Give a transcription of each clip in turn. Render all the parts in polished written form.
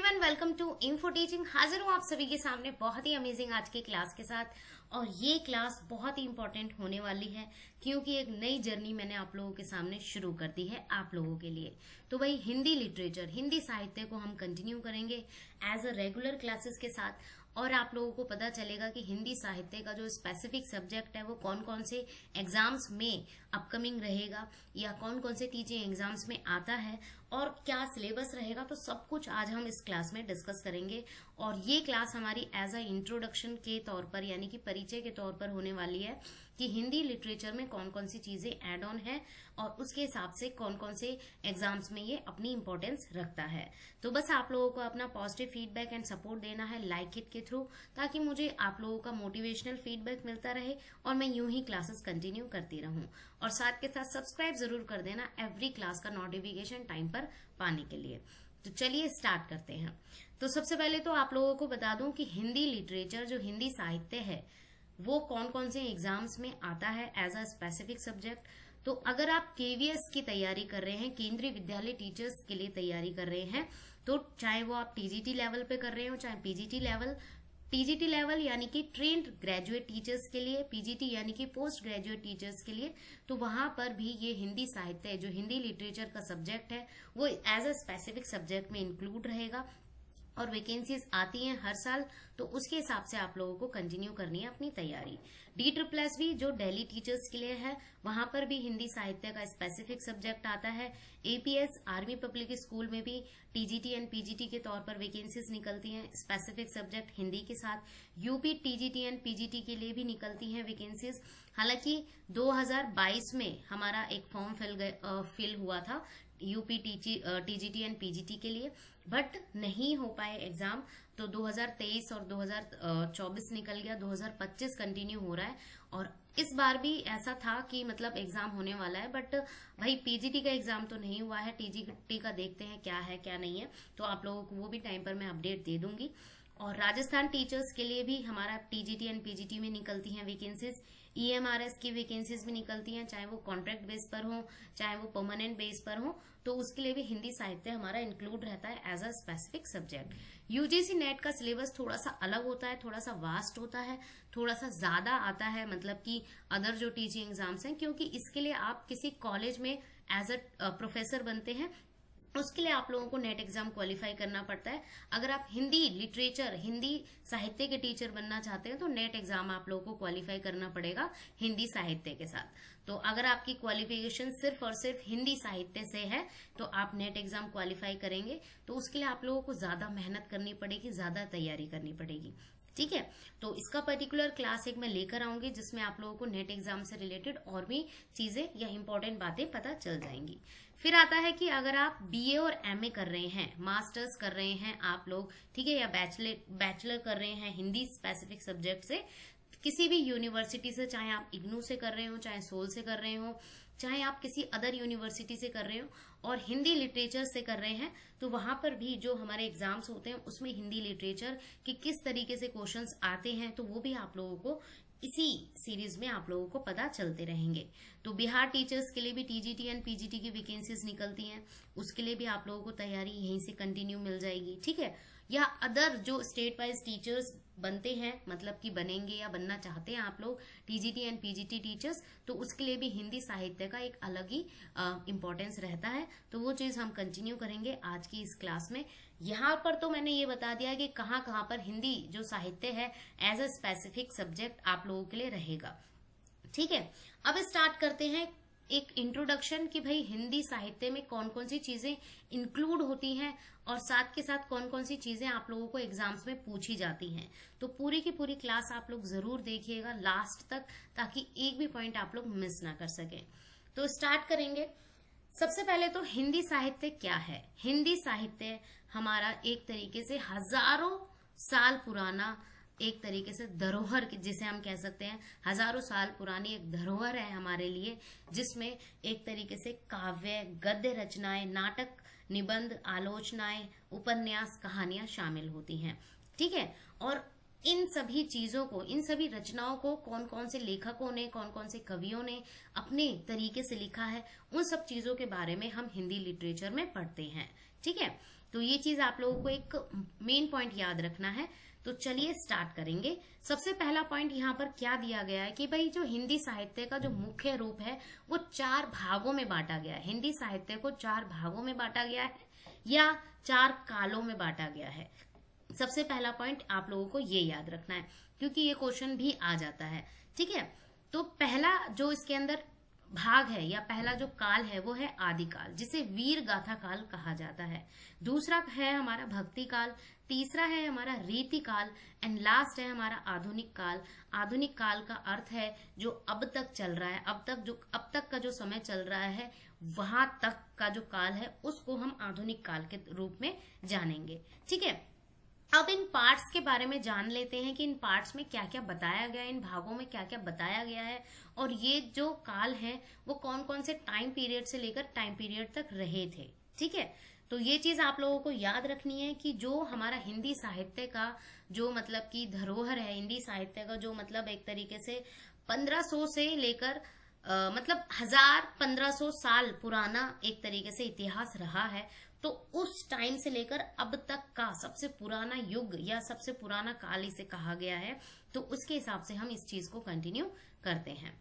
Everyone, welcome to info teaching. हाजिर हूँ आप सभी के सामने बहुत ही अमेजिंग आज की क्लास के साथ। और ये क्लास बहुत ही इंपॉर्टेंट होने वाली है क्योंकि एक नई जर्नी मैंने आप लोगों के सामने शुरू कर दी है आप लोगों के लिए। तो भाई हिंदी लिटरेचर, हिंदी साहित्य को हम कंटिन्यू करेंगे एज अ रेगुलर क्लासेस के साथ। और आप लोगों को पता चलेगा कि हिंदी साहित्य का जो स्पेसिफिक सब्जेक्ट है वो कौन कौन से एग्जाम्स में अपकमिंग रहेगा या कौन कौन से टीचिंग एग्जाम्स में आता है और क्या सिलेबस रहेगा। तो सब कुछ आज हम इस क्लास में डिस्कस करेंगे। और ये क्लास हमारी एज अ इंट्रोडक्शन के तौर पर यानी कि परिचय के तौर पर होने वाली है कि हिंदी लिटरेचर में कौन कौन सी चीजें एड ऑन है और उसके हिसाब से कौन कौन से एग्जाम्स में ये अपनी इंपॉर्टेंस रखता है। तो बस आप लोगों को अपना पॉजिटिव फीडबैक एंड सपोर्ट देना है लाइक इट के थ्रू, ताकि मुझे आप लोगों का मोटिवेशनल फीडबैक मिलता रहे और मैं यूं ही क्लासेस कंटिन्यू करती रहूं। और साथ के साथ सब्सक्राइब जरूर कर देना एवरी क्लास का नोटिफिकेशन टाइम पर पाने के लिए। तो चलिए स्टार्ट करते हैं। तो सबसे पहले तो आप लोगों को बता दूं कि हिंदी लिटरेचर जो हिंदी साहित्य है वो कौन कौन से एग्जाम्स में आता है एज अ स्पेसिफिक सब्जेक्ट। तो अगर आप केवीएस की तैयारी कर रहे हैं, केंद्रीय विद्यालय टीचर्स के लिए तैयारी कर रहे हैं, तो चाहे वो आप टीजीटी लेवल पे कर रहे हो चाहे पीजीटी लेवल, टीजीटी लेवल यानी कि ट्रेंड ग्रेजुएट टीचर्स के लिए, पीजीटी यानी कि पोस्ट ग्रेजुएट टीचर्स के लिए, तो वहां पर भी ये हिंदी साहित्य जो हिंदी लिटरेचर का सब्जेक्ट है वो एज अ स्पेसिफिक सब्जेक्ट में इंक्लूड रहेगा। और वैकेंसीज आती हैं हर साल, तो उसके हिसाब से आप लोगों को कंटिन्यू करनी है अपनी तैयारी। DSSS भी जो दिल्ली टीचर्स के लिए है वहां पर भी हिंदी साहित्य का स्पेसिफिक सब्जेक्ट आता है। APS आर्मी पब्लिक स्कूल में भी टीजीटी एंड पीजीटी के तौर पर वैकेंसीज निकलती हैं स्पेसिफिक सब्जेक्ट हिंदी के साथ। यूपी टीजीटी एंड पीजीटी के लिए भी निकलती हैं वैकेंसीज। हालांकि 2022 में हमारा एक फॉर्म फिल हुआ था यूपी टीजीटी एंड पीजीटी के लिए, बट नहीं हो पाए एग्जाम, तो 2023 और 2024 निकल गया, 2025 कंटिन्यू हो रहा है। और इस बार भी ऐसा था कि मतलब एग्जाम होने वाला है, बट भाई पीजीटी का एग्जाम तो नहीं हुआ है, टीजीटी का देखते हैं क्या है क्या नहीं है, तो आप लोगों को वो भी टाइम पर मैं अपडेट दे दूंगी। और राजस्थान टीचर्स के लिए भी हमारा टीजीटी एंड पीजीटी में निकलती हैं वैकेंसीज। EMRS की वैकेंसीज भी निकलती हैं, चाहे वो कॉन्ट्रैक्ट बेस पर हो चाहे वो परमानेंट बेस पर हो, तो उसके लिए भी हिंदी साहित्य हमारा इंक्लूड रहता है as a specific subject. UGC NET का सिलेबस थोड़ा सा अलग होता है, थोड़ा सा वास्ट होता है, थोड़ा सा ज्यादा आता है मतलब कि अदर जो टीचिंग एग्जाम्स हैं, क्योंकि इसके लिए आप किसी कॉलेज में एज अ प्रोफेसर बनते हैं, उसके लिए आप लोगों को नेट एग्जाम क्वालिफाई करना पड़ता है। अगर आप हिंदी लिटरेचर, हिंदी साहित्य के टीचर बनना चाहते हैं तो नेट एग्जाम आप लोगों को क्वालिफाई करना पड़ेगा हिंदी साहित्य के साथ। तो अगर आपकी क्वालिफिकेशन सिर्फ और सिर्फ हिंदी साहित्य से है तो आप नेट एग्जाम क्वालिफाई करेंगे, तो उसके लिए आप लोगों को ज्यादा मेहनत करनी पड़ेगी, ज्यादा तैयारी करनी पड़ेगी। ठीक है, तो इसका पर्टिकुलर क्लास एक मैं लेकर आऊंगी जिसमें आप लोगों को नेट एग्जाम से रिलेटेड और भी चीजें या इंपॉर्टेंट बातें पता चल जाएंगी। फिर आता है कि अगर आप BA और MA कर रहे हैं, मास्टर्स कर रहे हैं आप लोग, ठीक है, या बैचलर कर रहे हैं हिंदी स्पेसिफिक सब्जेक्ट से किसी भी यूनिवर्सिटी से, चाहे आप इग्नू से कर रहे हो, चाहे सोल से कर रहे हो, चाहे आप किसी अदर यूनिवर्सिटी से कर रहे हो और हिंदी लिटरेचर से कर रहे हैं, तो वहां पर भी जो हमारे एग्जाम्स होते हैं उसमें हिंदी लिटरेचर के किस तरीके से क्वेश्चंस आते हैं तो वो भी आप लोगों को इसी सीरीज में आप लोगों को पता चलते रहेंगे। तो बिहार टीचर्स के लिए भी टीजीटी एंड पीजीटी की वैकेंसीज निकलती हैं, उसके लिए भी आप लोगों को तैयारी यहीं से कंटिन्यू मिल जाएगी। ठीक है, या अदर जो स्टेट वाइज टीचर्स बनते हैं, मतलब कि बनेंगे या बनना चाहते हैं आप लोग टीजीटी एंड पीजीटी टीचर्स, तो उसके लिए भी हिंदी साहित्य का एक अलग ही इम्पोर्टेंस रहता है। तो वो चीज हम कंटिन्यू करेंगे आज की इस क्लास में। यहाँ पर तो मैंने ये बता दिया कि कहाँ कहाँ पर हिंदी जो साहित्य है एज अ स्पेसिफिक सब्जेक्ट आप लोगों के लिए रहेगा। ठीक है, अब स्टार्ट करते हैं एक इंट्रोडक्शन कि भाई हिंदी साहित्य में कौन कौन सी चीजें इंक्लूड होती हैं और साथ के साथ कौन कौन सी चीजें आप लोगों को एग्जाम्स में पूछी जाती हैं। तो पूरी की पूरी क्लास आप लोग जरूर देखिएगा लास्ट तक, ताकि एक भी पॉइंट आप लोग मिस ना कर सकें। तो स्टार्ट करेंगे। सबसे पहले तो हिंदी साहित्य क्या है। हिंदी साहित्य हमारा एक तरीके से हजारों साल पुराना एक तरीके से धरोहर जिसे हम कह सकते हैं, हजारों साल पुरानी एक धरोहर है हमारे लिए, जिसमें एक तरीके से काव्य, गद्य रचनाएं, नाटक, निबंध, आलोचनाएं, उपन्यास, कहानियां शामिल होती हैं। ठीक है, और इन सभी चीजों को, इन सभी रचनाओं को कौन कौन से लेखकों ने, कौन कौन से कवियों ने अपने तरीके से लिखा है, उन सब चीजों के बारे में हम हिंदी लिटरेचर में पढ़ते हैं। ठीक है, तो ये चीज आप लोगों को एक मेन पॉइंट याद रखना है। तो चलिए स्टार्ट करेंगे। सबसे पहला पॉइंट यहाँ पर क्या दिया गया है कि भाई जो हिंदी साहित्य का जो मुख्य रूप है वो 4 भागों में बांटा गया है। हिंदी साहित्य को 4 भागों में बांटा गया है या 4 कालों में बांटा गया है। सबसे पहला पॉइंट आप लोगों को ये याद रखना है, क्योंकि ये क्वेश्चन भी आ जाता है। ठीक है, तो पहला जो इसके अंदर भाग है या पहला जो काल है वो है आदिकाल, जिसे वीर गाथा काल कहा जाता है। दूसरा है हमारा भक्ति काल, तीसरा है हमारा रीति काल एंड लास्ट है हमारा आधुनिक काल। आधुनिक काल का अर्थ है जो अब तक चल रहा है, अब तक का जो समय चल रहा है वहां तक का जो काल है उसको हम आधुनिक काल के रूप में जानेंगे। ठीक है, अब इन पार्ट्स के बारे में जान लेते हैं कि इन पार्ट्स में क्या क्या बताया गया है, इन भागों में क्या क्या बताया गया है और ये जो काल है वो कौन कौन से टाइम पीरियड से लेकर टाइम पीरियड तक रहे थे। ठीक है, तो ये चीज आप लोगों को याद रखनी है कि जो हमारा हिंदी साहित्य का जो मतलब की धरोहर है, हिंदी साहित्य का जो मतलब एक तरीके से 1500 से लेकर मतलब 1000-1500 साल पुराना एक तरीके से इतिहास रहा है, तो उस टाइम से लेकर अब तक का सबसे पुराना युग या सबसे पुराना काल इसे कहा गया है। तो उसके हिसाब से हम इस चीज को कंटिन्यू करते हैं।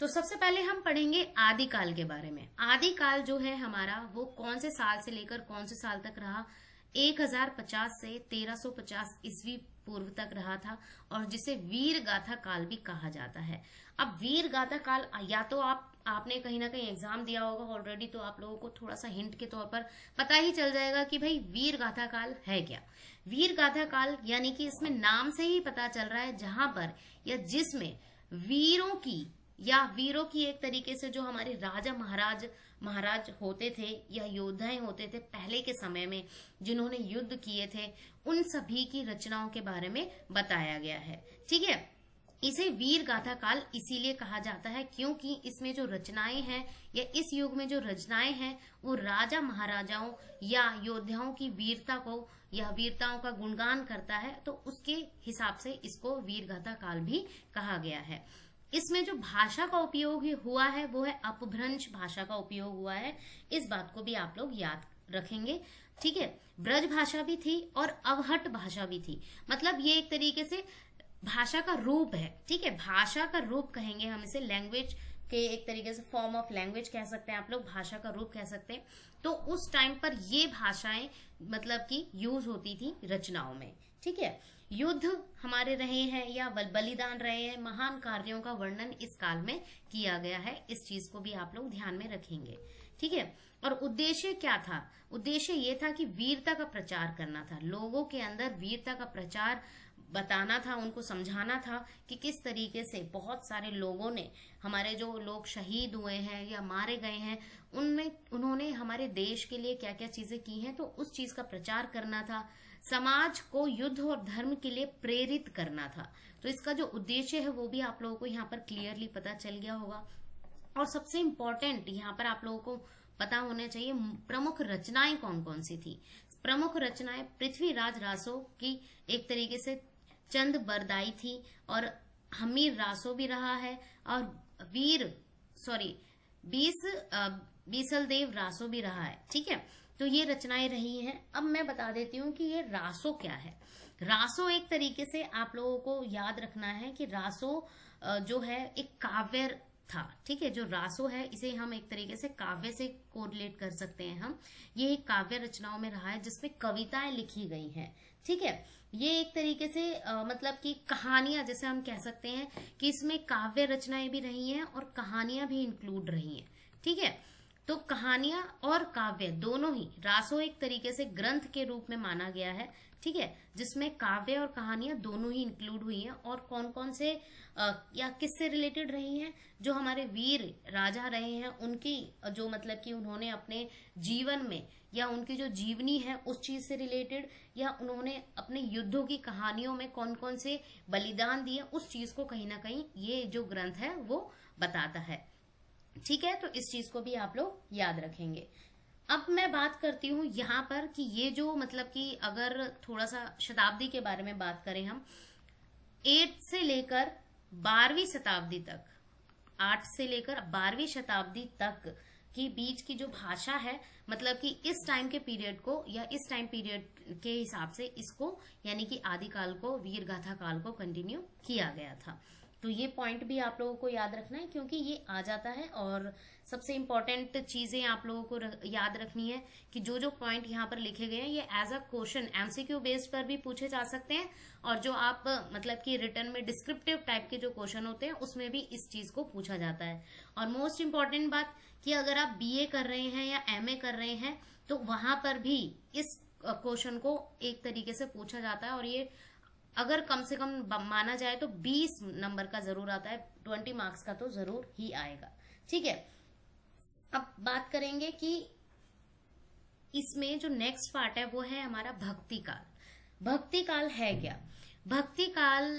तो सबसे पहले हम पढ़ेंगे आदिकाल के बारे में। आदिकाल जो है हमारा वो कौन से साल से लेकर कौन से साल तक रहा? 1050 से 1350 ईस्वी पूर्व तक रहा था और जिसे वीर गाथा काल भी कहा जाता है। अब वीर गाथा काल या तो आपने कहीं ना कहीं एग्जाम दिया होगा ऑलरेडी, तो आप लोगों को थोड़ा सा हिंट के तौर पर पता ही चल जाएगा कि भाई वीर गाथा काल है क्या। वीर गाथा काल यानी कि इसमें नाम से ही पता चल रहा है जहां पर या जिसमें वीरों की एक तरीके से जो हमारे राजा महाराज होते थे या योद्धाएं होते थे पहले के समय में जिन्होंने युद्ध किए थे, उन सभी की रचनाओं के बारे में बताया गया है। ठीक है, इसे वीर गाथा काल इसीलिए कहा जाता है क्योंकि इसमें जो रचनाएं हैं या इस युग में जो रचनाएं हैं वो राजा महाराजाओं या योद्धाओं की वीरता को या वीरताओं का गुणगान करता है, तो उसके हिसाब से इसको वीर गाथा काल भी कहा गया है। इसमें जो भाषा का उपयोग हुआ है वो है अपभ्रंश भाषा का उपयोग हुआ है। इस बात को भी आप लोग याद रखेंगे। ठीक है, ब्रज भाषा भी थी और अवहट भाषा भी थी। मतलब ये एक तरीके से भाषा का रूप है। ठीक है, भाषा का रूप कहेंगे हम इसे, लैंग्वेज के एक तरीके से फॉर्म ऑफ लैंग्वेज कह सकते हैं आप लोग, भाषा का रूप कह सकते हैं। तो उस टाइम पर ये भाषाएं मतलब कि यूज होती थी रचनाओं में। ठीक है, युद्ध हमारे रहे हैं या बलिदान रहे हैं, महान कार्यों का वर्णन इस काल में किया गया है। इस चीज को भी आप लोग ध्यान में रखेंगे। ठीक है, और उद्देश्य क्या था? उद्देश्य ये था कि वीरता का प्रचार करना था, लोगों के अंदर वीरता का प्रचार बताना था, उनको समझाना था कि किस तरीके से बहुत सारे लोगों ने, हमारे जो लोग शहीद हुए हैं या मारे गए हैं, उनमें उन्होंने हमारे देश के लिए क्या क्या चीजें की हैं, तो उस चीज का प्रचार करना था। समाज को युद्ध और धर्म के लिए प्रेरित करना था। तो इसका जो उद्देश्य है वो भी आप लोगों को यहाँ पर क्लियरली पता चल गया होगा। और सबसे इम्पोर्टेंट यहाँ पर आप लोगों को पता होना चाहिए प्रमुख रचनाएं कौन कौन सी थी। प्रमुख रचनाएं पृथ्वीराज रासो की एक तरीके से चंद बरदाई थी और हमीर रासो भी रहा है और बीसल देव रासो भी रहा है। ठीक है, तो ये रचनाएं रही हैं। अब मैं बता देती हूँ कि ये रासो क्या है। रासो एक तरीके से आप लोगों को याद रखना है कि रासो जो है एक काव्य था। ठीक है, जो रासो है इसे हम एक तरीके से काव्य से कोरिलेट कर सकते हैं हम। ये एक काव्य रचनाओं में रहा है जिसमें कविताएं लिखी गई हैं। ठीक है, ये एक तरीके से मतलब कि कहानियां, जैसे हम कह सकते हैं कि इसमें काव्य रचनाएं भी रही हैं और कहानियां भी इंक्लूड रही हैं। ठीक है, तो कहानियां और काव्य दोनों ही, रासो एक तरीके से ग्रंथ के रूप में माना गया है। ठीक है, जिसमें काव्य और कहानियां दोनों ही इंक्लूड हुई हैं। और कौन कौन से या किससे रिलेटेड रही हैं? जो हमारे वीर राजा रहे हैं उनकी जो मतलब कि उन्होंने अपने जीवन में या उनकी जो जीवनी है उस चीज से रिलेटेड, या उन्होंने अपने युद्धों की कहानियों में कौन कौन से बलिदान दिए, उस चीज को कहीं ना कहीं ये जो ग्रंथ है वो बताता है। ठीक है, तो इस चीज को भी आप लोग याद रखेंगे। अब मैं बात करती हूँ यहाँ पर कि ये जो मतलब कि अगर थोड़ा सा शताब्दी के बारे में बात करें हम, 8 से लेकर 12वीं शताब्दी तक, 8 से लेकर 12वीं शताब्दी तक कि बीच की जो भाषा है, मतलब कि इस टाइम के पीरियड को या इस टाइम पीरियड के हिसाब से इसको यानी कि आदिकाल को, वीर गाथा काल को कंटिन्यू किया गया था। तो ये पॉइंट भी आप लोगों को याद रखना है, क्योंकि ये आ जाता है। और सबसे इम्पोर्टेंट चीजें आप लोगों को याद रखनी है कि जो जो पॉइंट यहाँ पर लिखे गए हैं ये as a question MCQ based पर भी पूछे जा सकते हैं, और जो आप मतलब कि रिटर्न में डिस्क्रिप्टिव टाइप के जो क्वेश्चन होते हैं उसमें भी इस चीज को पूछा जाता है। और मोस्ट इम्पॉर्टेंट बात कि अगर आप बीए कर रहे हैं या एमए कर रहे हैं तो वहां पर भी इस क्वेश्चन को एक तरीके से पूछा जाता है, और ये अगर कम से कम माना जाए तो 20 नंबर का जरूर आता है, 20 मार्क्स का तो जरूर ही आएगा। ठीक है, अब बात करेंगे कि इसमें जो नेक्स्ट पार्ट है वो है हमारा भक्ति काल। भक्ति काल है क्या? भक्ति काल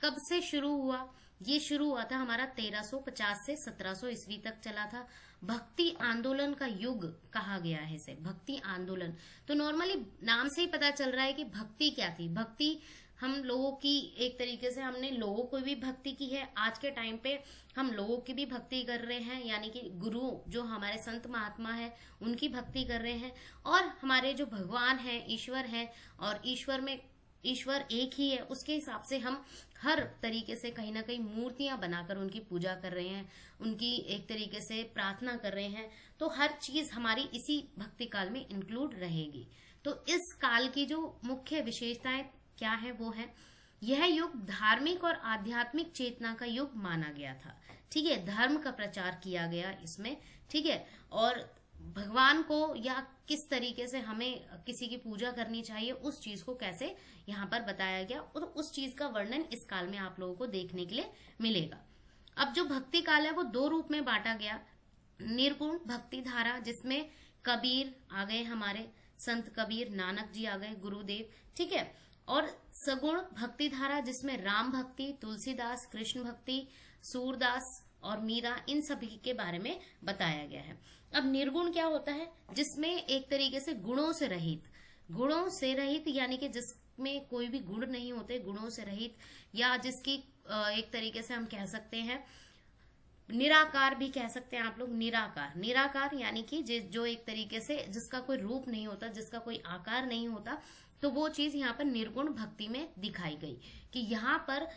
कब से शुरू हुआ? ये शुरू हुआ था हमारा 1350 से 1700 ईस्वी तक चला था। भक्ति आंदोलन का युग कहा गया है इसे, भक्ति आंदोलन। तो नॉर्मली नाम से ही पता चल रहा है कि भक्ति क्या थी। भक्ति हम लोगों की एक तरीके से, हमने लोगों को भी भक्ति की है, आज के टाइम पे हम लोगों की भी भक्ति कर रहे हैं, यानी कि गुरु जो हमारे संत महात्मा है उनकी भक्ति कर रहे हैं, और हमारे जो भगवान है, ईश्वर है, और ईश्वर एक ही है, उसके हिसाब से हम हर तरीके से कहीं ना कहीं मूर्तियां बनाकर उनकी पूजा कर रहे हैं, उनकी एक तरीके से प्रार्थना कर रहे हैं। तो हर चीज हमारी इसी भक्ति काल में इंक्लूड रहेगी। तो इस काल की जो मुख्य विशेषताएं क्या है वो है, यह युग धार्मिक और आध्यात्मिक चेतना का युग माना गया था। ठीक है, धर्म का प्रचार किया गया इसमें। ठीक है, और भगवान को या किस तरीके से हमें किसी की पूजा करनी चाहिए उस चीज को कैसे यहाँ पर बताया गया, और उस चीज का वर्णन इस काल में आप लोगों को देखने के लिए मिलेगा। अब जो भक्ति काल है वो दो रूप में बांटा गया। निर्गुण भक्ति धारा, जिसमें कबीर आ गए, हमारे संत कबीर, नानक जी आ गए, गुरुदेव। ठीक है, और सगुण भक्ति धारा जिसमें राम भक्ति, तुलसीदास, कृष्ण भक्ति, सूरदास और मीरा, इन सभी के बारे में बताया गया है। अब निर्गुण क्या होता है? जिसमें एक तरीके से गुणों से रहित यानी कि जिसमें कोई भी गुण नहीं होते, गुणों से रहित, या जिसकी एक तरीके से हम कह सकते हैं निराकार भी कह सकते हैं आप लोग। निराकार यानी कि जो एक तरीके से जिसका कोई रूप नहीं होता, जिसका कोई आकार नहीं होता, तो वो चीज यहाँ पर निर्गुण भक्ति में दिखाई गई कि यहाँ पर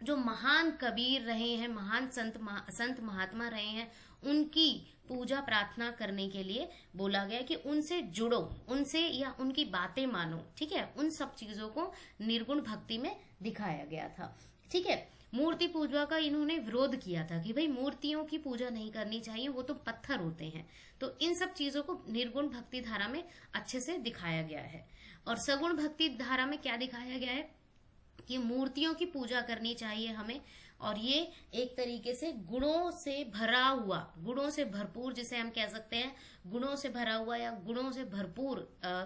जो महान कबीर रहे हैं, महान संत महात्मा रहे हैं, उनकी पूजा प्रार्थना करने के लिए बोला गया कि उनसे जुड़ो, उनसे या उनकी बातें मानो। ठीक है, उन सब चीजों को निर्गुण भक्ति में दिखाया गया था। ठीक है, मूर्ति पूजा का इन्होंने विरोध किया था कि भाई मूर्तियों की पूजा नहीं करनी चाहिए, वो तो पत्थर होते हैं। तो इन सब चीजों को निर्गुण भक्ति धारा में अच्छे से दिखाया गया है। और सगुण भक्ति धारा में क्या दिखाया गया है कि मूर्तियों की पूजा करनी चाहिए हमें, और ये एक तरीके से गुणों से भरा हुआ, गुणों से भरपूर, जिसे हम कह सकते हैं गुणों से भरा हुआ या गुणों से भरपूर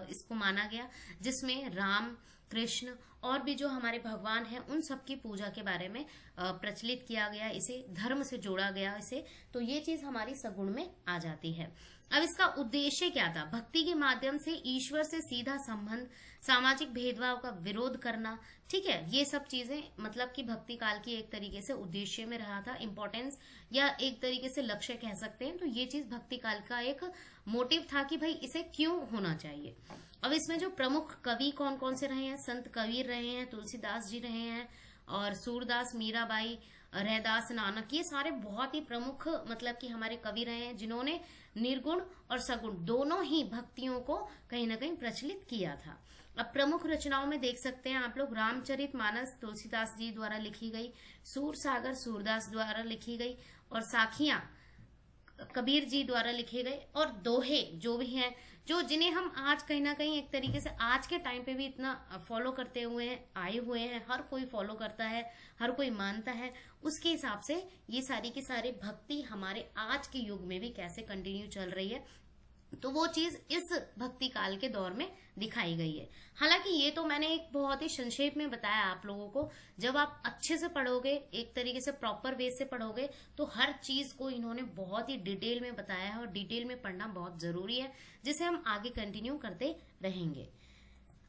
इसको माना गया, जिसमें राम, कृष्ण और भी जो हमारे भगवान हैं उन सब की पूजा के बारे में प्रचलित किया गया, इसे धर्म से जोड़ा गया इसे। तो ये चीज हमारी सगुण में आ जाती है। अब इसका उद्देश्य क्या था? भक्ति के माध्यम से ईश्वर से सीधा संबंध, सामाजिक भेदभाव का विरोध करना। ठीक है, ये सब चीजें मतलब कि भक्ति काल की एक तरीके से उद्देश्य में रहा था, इंपॉर्टेंस या एक तरीके से लक्ष्य कह सकते हैं। तो ये चीज भक्ति काल का एक मोटिव था कि भाई इसे क्यों होना चाहिए। अब इसमें जो प्रमुख कवि कौन कौन से रहे हैं? संत कबीर रहे हैं, तुलसीदास जी रहे हैं, और सूरदास, मीराबाई, रैदास, नानक, ये सारे बहुत ही प्रमुख मतलब कि हमारे कवि रहे हैं, जिन्होंने निर्गुण और सगुण दोनों ही भक्तियों को कहीं ना कहीं प्रचलित किया था। अब प्रमुख रचनाओं में देख सकते हैं आप लोग, रामचरितमानस तुलसीदास जी द्वारा लिखी गई, सूर सागर सूरदास द्वारा लिखी गई, और साखियां कबीर जी द्वारा लिखे गए, और दोहे जो भी हैं, जो जिन्हें हम आज कहीं ना कहीं एक तरीके से आज के टाइम पे भी इतना फॉलो करते हुए आए हुए हैं, हर कोई फॉलो करता है, हर कोई मानता है, उसके हिसाब से ये सारी की सारी भक्ति हमारे आज के युग में भी कैसे कंटिन्यू चल रही है, तो वो चीज इस भक्ति काल के दौर में दिखाई गई है। हालांकि ये तो मैंने एक बहुत ही संक्षेप में बताया आप लोगों को, जब आप अच्छे से पढ़ोगे, एक तरीके से प्रॉपर वे से पढ़ोगे, तो हर चीज को इन्होंने बहुत ही डिटेल में बताया है, और डिटेल में पढ़ना बहुत जरूरी है, जिसे हम आगे कंटिन्यू करते रहेंगे।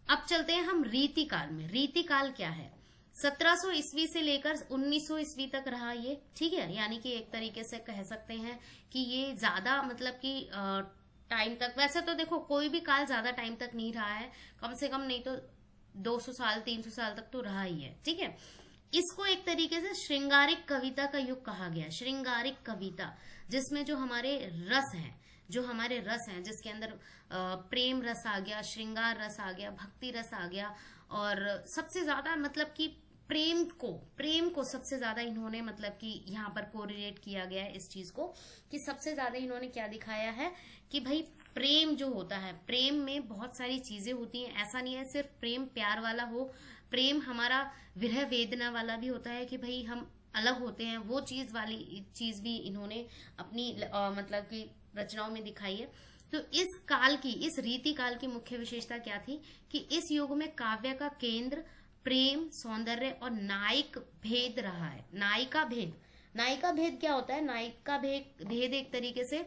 अब चलते हैं हम रीति काल में। रीति काल क्या है? 1700 ईस्वी से लेकर 1900 ईस्वी तक रहा ये, ठीक है। यानी कि एक तरीके से कह सकते हैं कि ये ज्यादा मतलब कि टाइम तक, वैसे तो देखो कोई भी काल ज्यादा टाइम तक नहीं रहा है, कम से कम नहीं तो 200 साल 300 साल तक तो रहा ही है, ठीक है। इसको एक तरीके से श्रृंगारिक कविता का युग कहा गया। श्रृंगारिक कविता जिसमें जो हमारे रस हैं, जो हमारे रस हैं, जिसके अंदर प्रेम रस आ गया, श्रृंगार रस आ गया, भक्ति रस आ गया, और सबसे ज्यादा मतलब कि प्रेम को सबसे ज्यादा इन्होंने मतलब कि यहाँ पर कोरिलेट किया गया है इस चीज को, कि सबसे ज्यादा इन्होंने क्या दिखाया है कि भाई प्रेम जो होता है, प्रेम में बहुत सारी चीजें होती हैं। ऐसा नहीं है सिर्फ प्रेम प्यार वाला हो, प्रेम हमारा विरह वेदना वाला भी होता है कि भाई हम अलग होते हैं, वो चीज वाली चीज भी इन्होंने अपनी मतलब कि रचनाओं में दिखाई है। तो इस काल की, इस रीति काल की मुख्य विशेषता क्या थी कि इस युग में काव्य का केंद्र प्रेम, सौंदर्य और नायिक भेद रहा है। नायिका भेद, नायिका भेद क्या होता है? नायिका भेद एक तरीके से,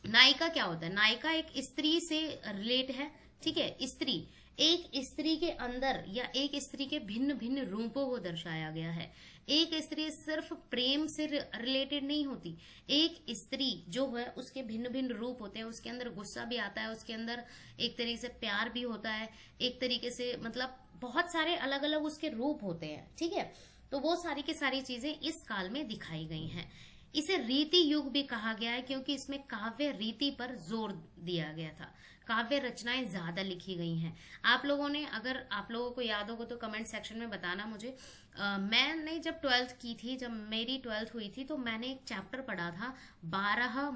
नायिका क्या होता है? नायिका एक स्त्री से रिलेट है, ठीक है। स्त्री, एक स्त्री के अंदर या एक स्त्री के भिन्न भिन्न रूपों को दर्शाया गया है। एक स्त्री सिर्फ प्रेम से रिलेटेड नहीं होती, एक स्त्री जो है उसके भिन्न भिन्न रूप होते हैं, उसके अंदर गुस्सा भी आता है, उसके अंदर एक तरीके से प्यार भी होता है, एक तरीके से मतलब बहुत सारे अलग अलग उसके रूप होते हैं, ठीक है। तो वो सारी की सारी चीजें इस काल में दिखाई गई हैं। इसे रीति युग भी कहा गया है क्योंकि इसमें काव्य रीति पर जोर दिया गया था, काव्य रचनाएं ज्यादा लिखी गई हैं। आप लोगों ने, अगर आप लोगों को याद होगा तो कमेंट सेक्शन में बताना मुझे। मैंने जब 12th की थी, जब मेरी 12th हुई थी, तो मैंने एक चैप्टर पढ़ा था 12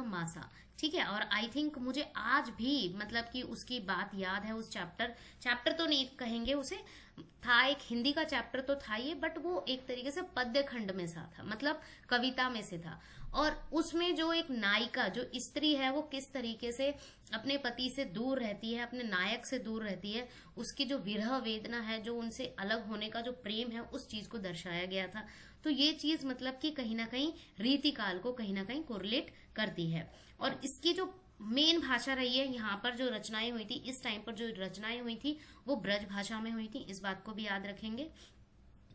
मासा, ठीक है। और आई थिंक मुझे आज भी मतलब कि उसकी बात याद है। उस चैप्टर तो नहीं कहेंगे उसे, था एक हिंदी का चैप्टर तो था ये, बट वो एक तरीके से पद्य खंड में सा था, मतलब कविता में से था। और उसमें जो एक नायिका, जो स्त्री है, वो किस तरीके से अपने पति से दूर रहती है, अपने नायक से दूर रहती है, उसकी जो विरह वेदना है, जो उनसे अलग होने का जो प्रेम है, उस चीज को दर्शाया गया था। तो ये चीज मतलब कि कहीं ना कहीं रीति काल को कहीं ना कहीं कोरिलेट करती है। और इसकी जो मेन भाषा रही है, यहाँ पर जो रचनाएं हुई थी, इस टाइम पर जो रचनाएं हुई थी वो ब्रज भाषा में हुई थी, इस बात को भी याद रखेंगे,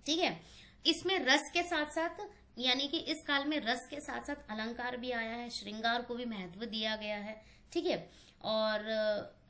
ठीक है। इसमें रस के साथ साथ, यानी कि इस काल में रस के साथ साथ अलंकार भी आया है, श्रृंगार को भी महत्व दिया गया है, ठीक है। और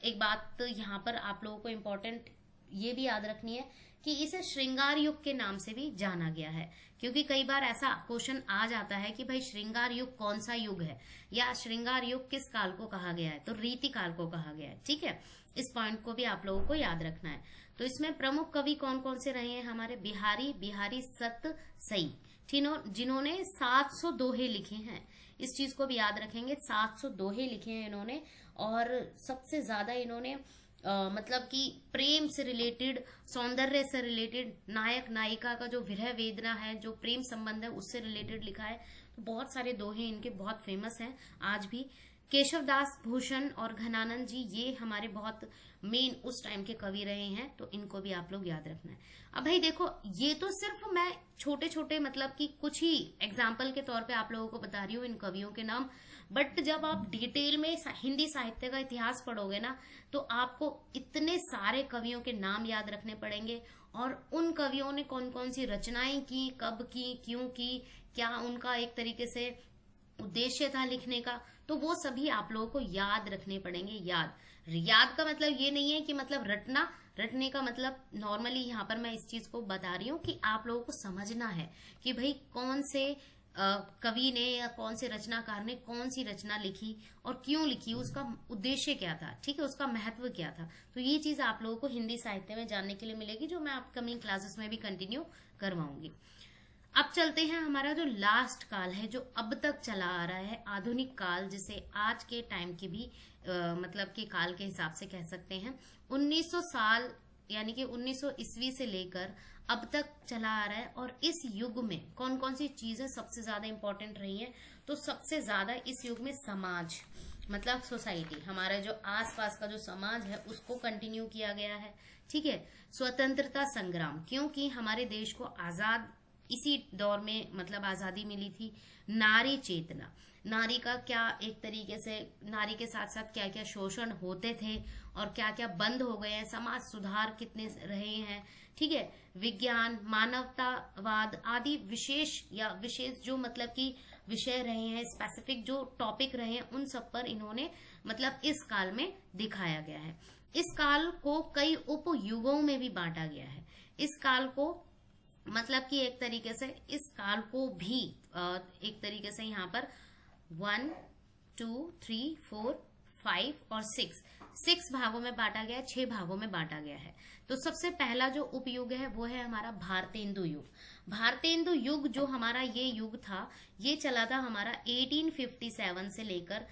एक बात यहाँ पर आप लोगों को इम्पोर्टेंट ये भी याद रखनी है कि इसे श्रृंगार युग के नाम से भी जाना गया है, क्योंकि कई बार ऐसा क्वेश्चन आ जाता है कि भाई श्रृंगार युग कौन सा युग है, या श्रृंगार युग किस काल को कहा गया है, तो रीति काल को कहा गया है, ठीक है। इस पॉइंट को भी आप लोगों को याद रखना है। तो इसमें प्रमुख कवि कौन कौन से रहे हैं हमारे? बिहारी सत सई, जिन्होंने 700 दोहे लिखे हैं, इस चीज को भी याद रखेंगे। 700 दोहे लिखे हैं इन्होंने, और सबसे ज्यादा इन्होंने मतलब कि प्रेम से रिलेटेड, सौंदर्य से रिलेटेड, नायक नायिका का जो विरह वेदना है, जो प्रेम संबंध है, उससे रिलेटेड लिखा है। तो बहुत सारे दोहे इनके बहुत फेमस हैं आज भी। केशव दास भूषण और घनानंद जी, ये हमारे बहुत मेन उस टाइम के कवि रहे हैं, तो इनको भी आप लोग याद रखना है। अब भाई देखो, ये तो सिर्फ मैं छोटे छोटे मतलब कि कुछ ही एग्जाम्पल के तौर पे आप लोगों को बता रही हूँ इन कवियों के नाम, बट जब आप डिटेल में हिंदी साहित्य का इतिहास पढ़ोगे ना, तो आपको इतने सारे कवियों के नाम याद रखने पड़ेंगे, और उन कवियों ने कौन कौन सी रचनाएं की, कब की, क्यों की, क्या उनका एक तरीके से उद्देश्य था लिखने का, तो वो सभी आप लोगों को याद रखने पड़ेंगे। याद का मतलब ये नहीं है कि मतलब रटने का मतलब नॉर्मली यहाँ पर मैं इस चीज को बता रही हूँ कि आप लोगों को समझना है कि भाई कौन से कवि ने या कौन से रचनाकार ने कौन सी रचना लिखी और क्यों लिखी, उसका उद्देश्य क्या था, ठीक है, उसका महत्व क्या था। तो ये चीज आप लोगों को हिंदी साहित्य में जानने के लिए मिलेगी, जो मैं अपकमिंग क्लासेस में भी कंटिन्यू करवाऊंगी। अब चलते हैं, हमारा जो लास्ट काल है, जो अब तक चला आ रहा है, आधुनिक काल, जिसे आज के टाइम की भी मतलब के काल के हिसाब से कह सकते हैं। 1900 साल यानी कि 1900 ईस्वी से लेकर अब तक चला आ रहा है। और इस युग में कौन कौन सी चीजें सबसे ज्यादा इंपॉर्टेंट रही हैं? तो सबसे ज्यादा इस युग में समाज, मतलब सोसाइटी, हमारा जो आसपास का जो समाज है उसको कंटिन्यू किया गया है, ठीक है। स्वतंत्रता संग्राम, क्योंकि हमारे देश को आजाद इसी दौर में मतलब आजादी मिली थी। नारी चेतना, नारी का क्या एक तरीके से नारी के साथ साथ क्या क्या शोषण होते थे और क्या क्या बंद हो गए हैं, समाज सुधार कितने रहे हैं, ठीक है, विज्ञान, मानवतावाद आदि विशेष जो मतलब कि विषय रहे हैं, स्पेसिफिक जो टॉपिक रहे हैं, उन सब पर इन्होंने मतलब इस काल में दिखाया गया है। इस काल को कई उपयुगों में भी बांटा गया है। इस काल को मतलब कि एक तरीके से इस काल को भी एक तरीके से यहाँ पर 1 2 3 4 5 और 6 भागों में बांटा गया है, 6 भागों में बांटा गया है। तो सबसे पहला जो उपयुग है वो है हमारा भारतेंदु युग। भारतेंदु युग जो हमारा ये युग था, ये चला था हमारा 1857 से लेकर,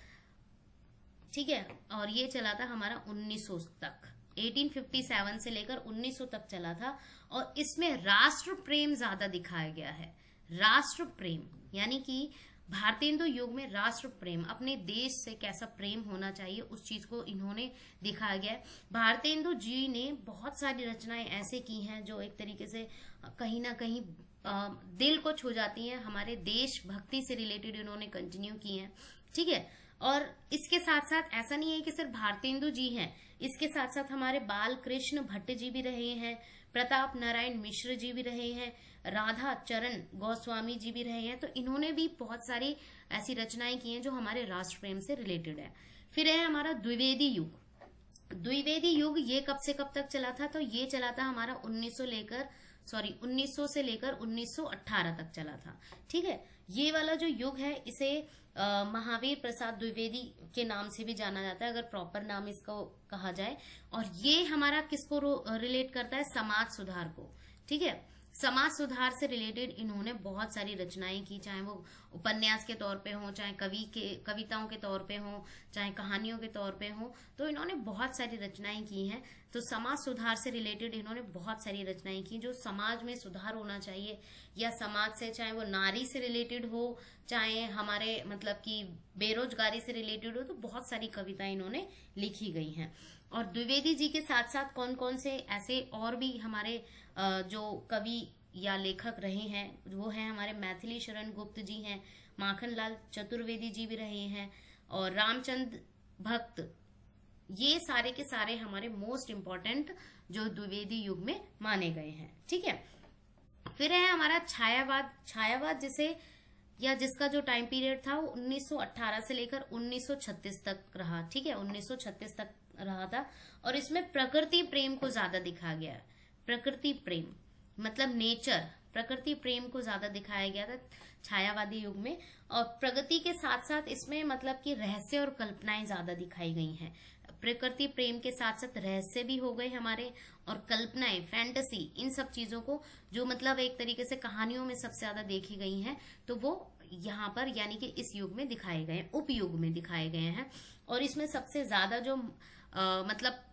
ठीक है, और ये चला था हमारा 1900 तक। 1857 से लेकर 1900 तक चला था और इसमें राष्ट्र प्रेम ज्यादा दिखाया गया है। राष्ट्र प्रेम यानी कि भारतेंदु युग में राष्ट्र प्रेम, अपने देश से कैसा प्रेम होना चाहिए उस चीज को इन्होंने दिखाया गया है। भारतेंदु जी ने बहुत सारी रचनाएं ऐसे की हैं जो एक तरीके से कहीं ना कहीं दिल को छू जाती हैं। हमारे देश भक्ति से रिलेटेड इन्होंने कंटिन्यू की हैं, ठीक है। और इसके साथ साथ ऐसा नहीं है कि सिर्फ भारतेंदु जी हैं, इसके साथ साथ हमारे बाल कृष्ण भट्ट जी भी रहे हैं, प्रताप नारायण मिश्र जी भी रहे हैं, राधा चरण गोस्वामी जी भी रहे हैं। तो इन्होंने भी बहुत सारी ऐसी रचनाएं की हैं जो हमारे राष्ट्र प्रेम से रिलेटेड है। फिर है हमारा द्विवेदी युग। द्विवेदी युग ये कब से कब तक चला था? तो ये चला था हमारा 1900 से लेकर 1918 तक चला था, ठीक है। ये वाला जो युग है इसे महावीर प्रसाद द्विवेदी के नाम से भी जाना जाता है, अगर प्रॉपर नाम इसको कहा जाए। और ये हमारा किसको रिलेट करता है? समाज सुधार को, ठीक है। समाज सुधार से रिलेटेड इन्होंने बहुत सारी रचनाएं की, चाहे वो उपन्यास के तौर पे हो, चाहे कविताओं के तौर पे हो, चाहे कहानियों के तौर पे हो। तो इन्होंने बहुत सारी रचनाएं की हैं। तो समाज सुधार से रिलेटेड इन्होंने बहुत सारी रचनाएं की जो समाज में सुधार होना चाहिए, या समाज से चाहे वो नारी से रिलेटेड हो, चाहे हमारे मतलब कि बेरोजगारी से रिलेटेड हो, तो बहुत सारी कविताएं इन्होंने लिखी गई हैं। और द्विवेदी जी के साथ साथ कौन कौन से ऐसे और भी हमारे जो कवि या लेखक रहे हैं वो हैं हमारे मैथिली शरण गुप्त जी हैं, माखनलाल चतुर्वेदी जी भी रहे हैं, और रामचंद्र भक्त। ये सारे के सारे हमारे मोस्ट इम्पोर्टेंट जो द्विवेदी युग में माने गए हैं, ठीक है। फिर है हमारा छायावाद। छायावाद जिसे या जिसका जो टाइम पीरियड था वो 1918 से लेकर 1936 तक रहा, ठीक है, 1936 तक रहा था। और इसमें प्रकृति प्रेम को ज्यादा दिखाया गया है। प्रकृति प्रेम मतलब नेचर, प्रकृति प्रेम को ज्यादा दिखाया गया था छायावादी युग में। और प्रगति के साथ साथ इसमें मतलब कि रहस्य और कल्पनाएं ज्यादा दिखाई गई हैं। प्रकृति प्रेम के साथ साथ रहस्य भी हो गए हमारे, और कल्पनाएं, फैंटेसी, इन सब चीजों को जो मतलब एक तरीके से कहानियों में सबसे ज्यादा देखी गई हैं, तो वो यहाँ पर यानी कि इस युग में दिखाए गए, उपयुग में दिखाए गए हैं। और इसमें सबसे ज्यादा जो मतलब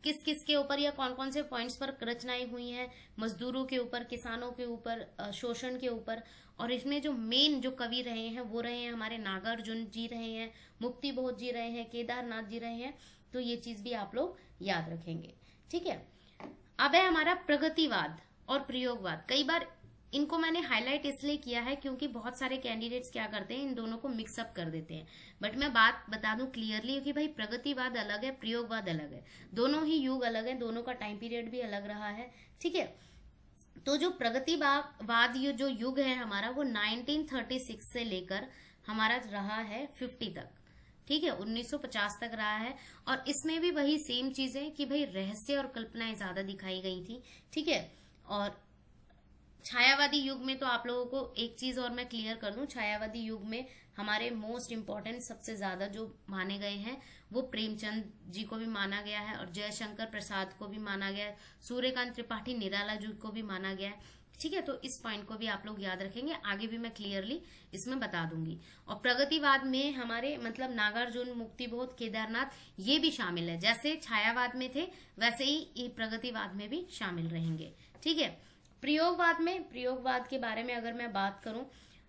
किस किस के ऊपर या कौन कौन से पॉइंट्स पर रचनाएं हुई हैं? मजदूरों के ऊपर, किसानों के ऊपर, शोषण के ऊपर। और इसमें जो मेन जो कवि रहे हैं वो रहे हैं हमारे नागार्जुन जी रहे हैं, मुक्तिबोध जी रहे हैं, केदारनाथ जी रहे हैं। तो ये चीज भी आप लोग याद रखेंगे, ठीक है। अब है हमारा प्रगतिवाद और प्रयोगवाद। कई बार इनको मैंने हाईलाइट इसलिए किया है क्योंकि बहुत सारे कैंडिडेट्स क्या करते हैं, इन दोनों को मिक्सअप कर देते हैं। बट मैं बात बता दूं क्लियरली कि भाई प्रगतिवाद अलग है, प्रयोगवाद अलग है, दोनों ही युग अलग है, दोनों का टाइम पीरियड भी अलग रहा है, ठीक है। तो जो प्रगतिवाद जो युग है हमारा वो 1936 से लेकर हमारा रहा है 50 तक, ठीक है, 1950 तक रहा है। और इसमें भी वही सेम चीजें कि भाई रहस्य और कल्पनाएं ज्यादा दिखाई गई थी, ठीक है। और छायावादी युग में तो आप लोगों को एक चीज और मैं क्लियर कर दूं, छायावादी युग में हमारे मोस्ट इम्पोर्टेंट सबसे ज्यादा जो माने गए हैं वो प्रेमचंद जी को भी माना गया है, और जयशंकर प्रसाद को भी माना गया है, सूर्यकांत त्रिपाठी निराला जी को भी माना गया है, ठीक है। तो इस पॉइंट को भी आप लोग याद रखेंगे, आगे भी मैं क्लियरली इसमें बता दूंगी। और प्रगतिवाद में हमारे मतलब नागार्जुन, मुक्तिबोध, केदारनाथ ये भी शामिल है। जैसे छायावाद में थे वैसे ही प्रगतिवाद में भी शामिल रहेंगे, ठीक है। प्रयोगवाद के बारे में अगर मैं बात करूं,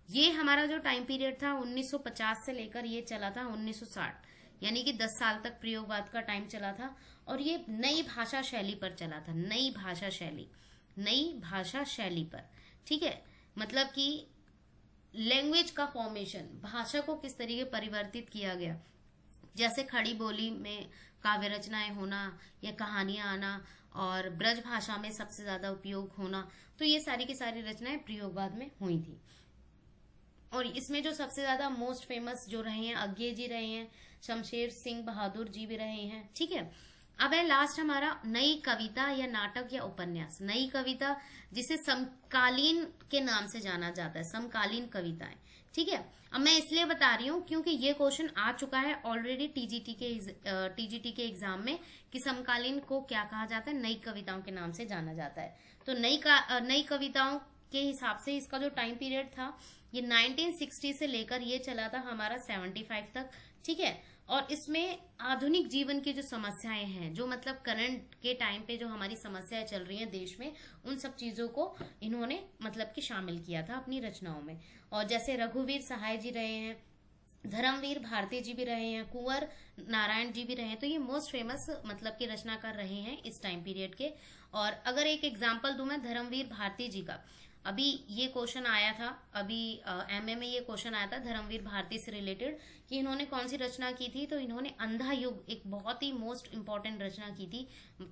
ये हमारा जो टाइम पीरियड था 1950 से लेकर ये चला था 1960, यानी कि 10 साल तक प्रयोगवाद का टाइम चला था। और ये नई भाषा शैली पर चला था, नई भाषा शैली पर, ठीक है। मतलब कि लैंग्वेज का फॉर्मेशन, भाषा को किस तरीके परिवर्तित किया गया, जैसे खड़ी बोली में काव्य रचनाएं होना या कहानियां आना और ब्रज भाषा में सबसे ज्यादा उपयोग होना, तो ये सारी की सारी रचनाएं प्रयोगवाद में हुई थी। और इसमें जो सबसे ज्यादा मोस्ट फेमस जो रहे हैं अज्ञे जी रहे हैं, शमशेर सिंह बहादुर जी भी रहे हैं। ठीक है, अब है लास्ट हमारा नई कविता या नाटक या उपन्यास। नई कविता जिसे समकालीन के नाम से जाना जाता है, समकालीन कविताएं। ठीक है, अब मैं इसलिए बता रही हूँ क्योंकि ये क्वेश्चन आ चुका है ऑलरेडी टीजीटी के एग्जाम में कि समकालीन को क्या कहा जाता है, नई कविताओं के नाम से जाना जाता है। तो नई कविताओं के हिसाब से इसका जो टाइम पीरियड था ये 1960 से लेकर ये चला था हमारा 75 तक। ठीक है, और इसमें आधुनिक जीवन की जो समस्याएं हैं, जो मतलब करंट के टाइम पे जो हमारी समस्याएं चल रही हैं देश में, उन सब चीजों को इन्होंने मतलब कि शामिल किया था अपनी रचनाओं में। और जैसे रघुवीर सहाय जी रहे हैं, धर्मवीर भारती जी भी रहे हैं, कुंवर नारायण जी भी रहे हैं, तो ये मोस्ट फेमस मतलब के रचनाकार रहे हैं इस टाइम पीरियड के। और अगर एक एग्जाम्पल दूं मैं धर्मवीर भारती जी का, अभी ये क्वेश्चन आया था, अभी एमए में ये क्वेश्चन आया था धर्मवीर भारती से रिलेटेड कि इन्होंने कौन सी रचना की थी, तो इन्होंने अंधा युग एक बहुत ही मोस्ट इंपॉर्टेंट रचना की थी।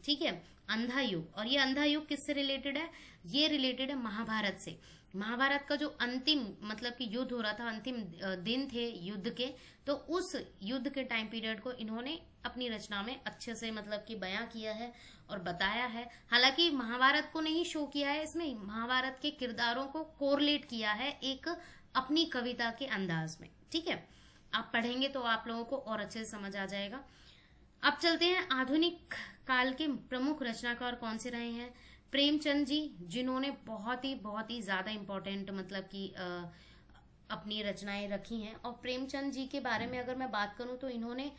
ठीक है, अंधा युग। और ये अंधा युग किससे रिलेटेड है, ये रिलेटेड है महाभारत से। महाभारत का जो अंतिम मतलब कि युद्ध हो रहा था, अंतिम दिन थे युद्ध के, तो उस युद्ध के टाइम पीरियड को इन्होंने अपनी रचना में अच्छे से मतलब कि बयां किया है और बताया है। हालांकि महाभारत को नहीं शो किया है इसमें, महाभारत के किरदारों को कोरिलेट किया है एक अपनी कविता के अंदाज में। ठीक है, आप पढ़ेंगे तो आप लोगों को और अच्छे से समझ आ जाएगा। अब चलते हैं आधुनिक काल के प्रमुख रचनाकार कौन से रहे हैं। प्रेमचंद जी, जिन्होंने बहुत ही ज्यादा इंपॉर्टेंट मतलब कि अपनी रचनाएं रखी हैं। और प्रेमचंद जी के बारे में अगर मैं बात करूं तो इन्होंने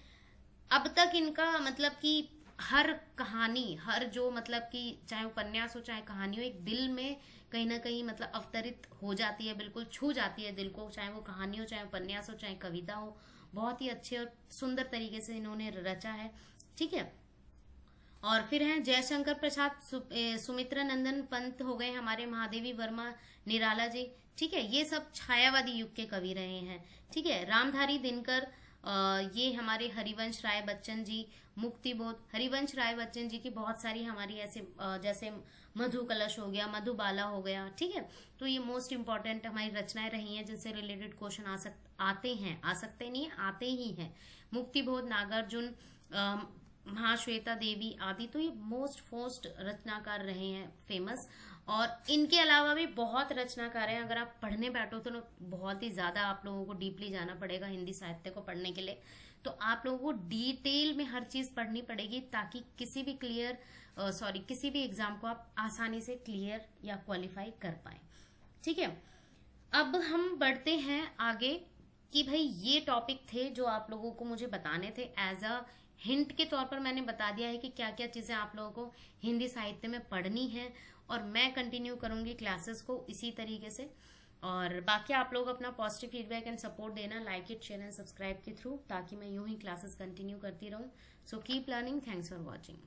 अब तक इनका मतलब कि हर कहानी, हर जो मतलब कि चाहे उपन्यास हो चाहे कहानी हो, एक दिल में कहीं ना कहीं मतलब अवतरित हो जाती है, बिल्कुल छू जाती है दिल को, चाहे वो कहानी हो चाहे उपन्यास हो चाहे कविता हो। बहुत ही अच्छे और सुंदर तरीके से इन्होंने रचा है। ठीक है, और फिर हैं जयशंकर प्रसाद, सुमित्रा नंदन पंत हो गए हमारे, महादेवी वर्मा, निराला जी। ठीक है, ये सब छायावादी युग के कवि रहे हैं। ठीक है, रामधारी दिनकर, ये हमारे हरिवंश राय बच्चन जी, मुक्तिबोध। हरिवंश राय बच्चन जी की बहुत सारी हमारी ऐसे जैसे मधु कलश हो गया, मधुबाला हो गया। ठीक है, तो ये मोस्ट इंपॉर्टेंट हमारी रचनाएं रही हैं जिनसे रिलेटेड क्वेश्चन आ सकते नहीं आते ही हैं। मुक्तिबोध, नागार्जुन, महाश्वेता देवी आदि, तो ये मोस्ट रचनाकार रहे हैं फेमस। और इनके अलावा भी बहुत रचनाकार हैं, अगर आप पढ़ने बैठो तो बहुत ही ज्यादा आप लोगों को डीपली जाना पड़ेगा हिंदी साहित्य को पढ़ने के लिए। तो आप लोगों को डिटेल में हर चीज पढ़नी पड़ेगी ताकि किसी भी एग्जाम को आप आसानी से क्लियर या क्वालिफाई कर पाए। ठीक है, अब हम बढ़ते हैं आगे कि भाई ये टॉपिक थे जो आप लोगों को मुझे बताने थे। एज अ हिंट के तौर पर मैंने बता दिया है कि क्या क्या चीजें आप लोगों को हिंदी साहित्य में पढ़नी है, और मैं कंटिन्यू करूंगी क्लासेस को इसी तरीके से। और बाकी आप लोग अपना पॉजिटिव फीडबैक एंड सपोर्ट देना, like it, share and subscribe के थ्रू, ताकि मैं यूं ही क्लासेस कंटिन्यू करती रहूं। So keep learning, thanks for watching.